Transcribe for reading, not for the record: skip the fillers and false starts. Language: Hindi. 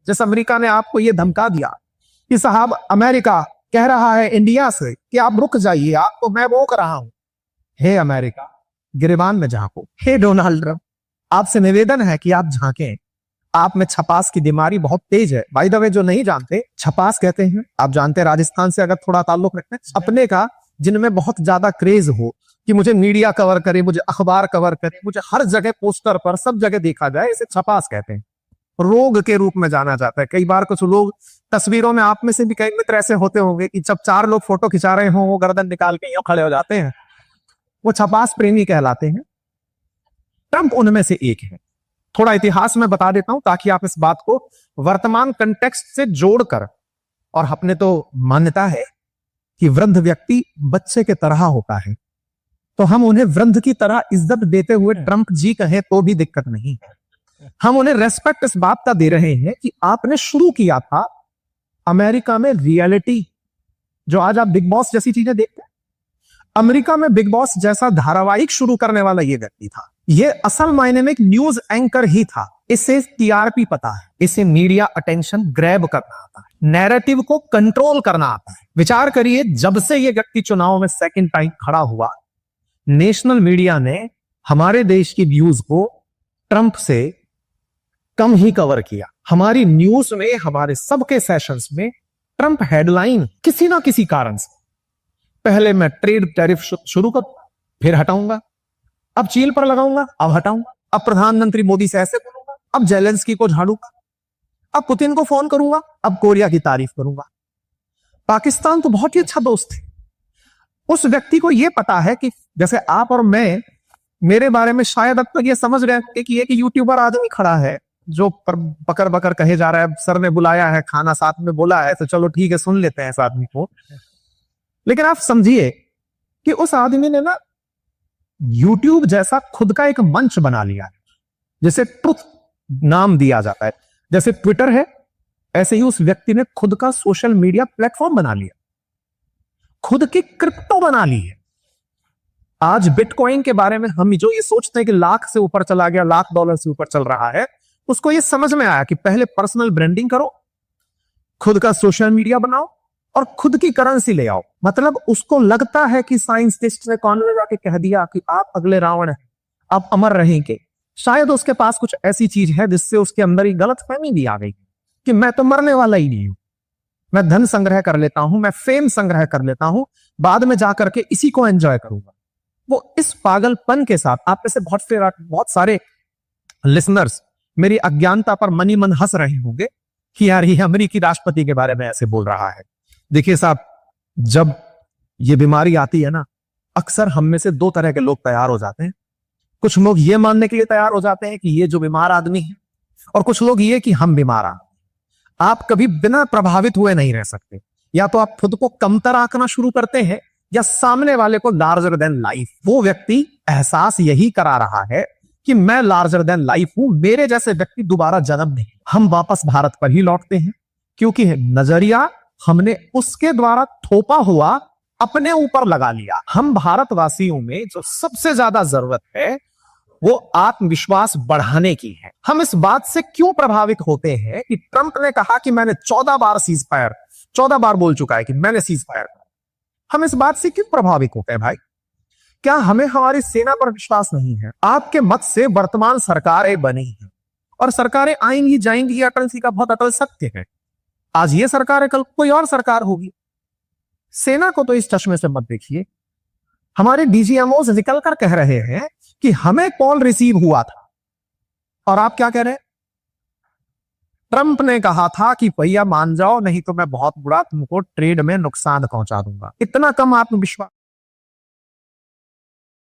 जैसे अमेरिका ने आपको यह धमका दिया कि साहब अमेरिका कह रहा है इंडिया से कि आप रुक जाइए, आपको मैं रोक रहा हूं। हे अमेरिका, गिरेबान में झांको। हे डोनाल्ड ट्रंप, आपसे निवेदन है कि आप झांकें। आप में छपास की बीमारी बहुत तेज है। बाय द वे, जो नहीं जानते, छपास कहते हैं, आप जानते हैं, राजस्थान से अगर थोड़ा ताल्लुक रखते हैं, अपने का जिनमें बहुत ज्यादा क्रेज हो कि मुझे मीडिया कवर करे, मुझे अखबार कवर करे, मुझे हर जगह पोस्टर पर सब जगह देखा जाए, इसे छपास कहते हैं। रोग के रूप में जाना जाता है। कई बार कुछ लोग तस्वीरों में, आप में से भी कई मित्र ऐसे होते होंगे कि जब 4 लोग फोटो खिंचा रहे हों, वो गर्दन निकाल के यूं खड़े हो जाते हैं, वो छपास प्रेमी कहलाते हैं। ट्रंप उनमें से एक है। थोड़ा इतिहास में बता देता हूं ताकि आप इस बात को वर्तमान कंटेक्स्ट से जोड़कर, और अपने तो मान्यता है कि वृद्ध व्यक्ति बच्चे के तरह होता है, तो हम उन्हें वृद्ध की तरह इज्जत देते हुए ट्रंप जी कहें तो भी दिक्कत नहीं है। हम उन्हें रेस्पेक्ट इस बात का दे रहे हैं कि आपने शुरू किया था अमेरिका में रियलिटी, जो आज आप बिग बॉस जैसी चीजें देखते हैं। अमेरिका में बिग बॉस जैसा धारावाहिक शुरू करने वाला यह व्यक्ति था। यह असल मायने में एक न्यूज एंकर ही था। इसे टीआरपी पता है, इसे मीडिया अटेंशन ग्रैब करना आता है, नैरेटिव को कंट्रोल करना आता है। विचार करिए, जब से यह व्यक्ति चुनाव में सेकंड टाइम खड़ा हुआ, नेशनल मीडिया ने हमारे देश की न्यूज को ट्रंप से कम ही कवर किया। हमारी न्यूज में, हमारे सबके सेशंस में ट्रंप हेडलाइन किसी ना किसी कारण से, पहले मैं ट्रेड टैरिफ शुरू करूंगा, फिर हटाऊंगा, अब चीन पर लगाऊंगा, अब हटाऊंगा, अब प्रधानमंत्री मोदी से ऐसे बोलूंगा, अब जेलेंस्की को झाड़ूंगा, अब पुतिन को फोन करूंगा, अब कोरिया की तारीफ करूंगा। पाकिस्तान तो बहुत ही अच्छा दोस्त है। उस व्यक्ति को यह पता है कि जैसे आप और मैं, मेरे बारे में शायद अब तक ये समझ रहे हैं कि एक यूट्यूबर आदमी खड़ा है जो बकर बकर कहे जा रहा है, सर ने बुलाया है, खाना साथ में बोला है, तो चलो ठीक है, सुन लेते हैं इस आदमी को। लेकिन आप समझिए कि उस आदमी ने ना यूट्यूब जैसा खुद का एक मंच बना लिया है, जिसे ट्रुथ नाम दिया जाता है। जैसे ट्विटर है, ऐसे ही उस व्यक्ति ने खुद का सोशल मीडिया प्लेटफॉर्म बना लिया, खुद की क्रिप्टो बना ली है। आज बिटकॉइन के बारे में हम जो ये सोचते हैं कि लाख से ऊपर चला गया, $1,00,000 से ऊपर चल रहा है, उसको ये समझ में आया कि पहले पर्सनल ब्रांडिंग करो, खुद का सोशल मीडिया बनाओ और खुद की करेंसी ले आओ। मतलब उसको लगता है कि साइंटिस्ट ने कौन में जाके कह दिया कि आप अगले रावण हैं, आप अमर रहेंगे। शायद उसके पास कुछ ऐसी चीज है जिससे उसके अंदर ही गलतफहमी भी आ गई कि मैं तो मरने वाला ही नहीं हूं, मैं धन संग्रह कर लेता हूं, मैं फेम संग्रह कर लेता हूं, बाद में जाकर के इसी को एंजॉय करूंगा। वो इस पागलपन के साथ, आप में से बहुत सारे लिसनर्स मेरी अज्ञानता पर मनी मन हंस रहे होंगे कि यार ये अमेरिकी राष्ट्रपति के बारे में ऐसे बोल रहा है। देखिए साहब, जब ये बीमारी आती है ना, अक्सर हम में से 2 तरह के लोग तैयार हो जाते हैं। कुछ लोग ये मानने के लिए तैयार हो जाते हैं कि ये जो बीमार आदमी है, और कुछ लोग ये कि हम बीमार हैं। आप कभी बिना प्रभावित हुए नहीं रह सकते। या तो आप खुद को कमतर आंकना शुरू करते हैं, या सामने वाले को लार्जर देन लाइफ। वो व्यक्ति एहसास यही करा रहा है कि मैं लार्जर देन लाइफ हूं, मेरे जैसे व्यक्ति दोबारा जन्म नहीं। हम वापस भारत पर ही लौटते हैं, क्योंकि नजरिया हमने उसके द्वारा थोपा हुआ अपने ऊपर लगा लिया। हम भारतवासियों में जो सबसे ज्यादा जरूरत है वो आत्मविश्वास बढ़ाने की है। हम इस बात से क्यों प्रभावित होते हैं कि ट्रंप ने कहा कि मैंने 14 बार सीज फायर, 14 बार बोल चुका है कि मैंने सीज फायर। हम इस बात से क्यों प्रभावित होते हैं भाई? क्या हमें हमारी सेना पर विश्वास नहीं है? आपके मत से वर्तमान सरकारें बनी हैं, और सरकारें आएंगी जाएंगी, ये अटल जी का बहुत अटल सत्य है। आज ये सरकार है, कल कोई और सरकार होगी। सेना को तो इस चश्मे से मत देखिए। हमारे डीजीएमओ निकल कर कह रहे हैं कि हमें कॉल रिसीव हुआ था, और आप क्या कह रहे हैं? ट्रंप ने कहा था कि भैया मान जाओ, नहीं तो मैं बहुत बुरा तुमको ट्रेड में नुकसान पहुंचा दूंगा। इतना कम आत्मविश्वास।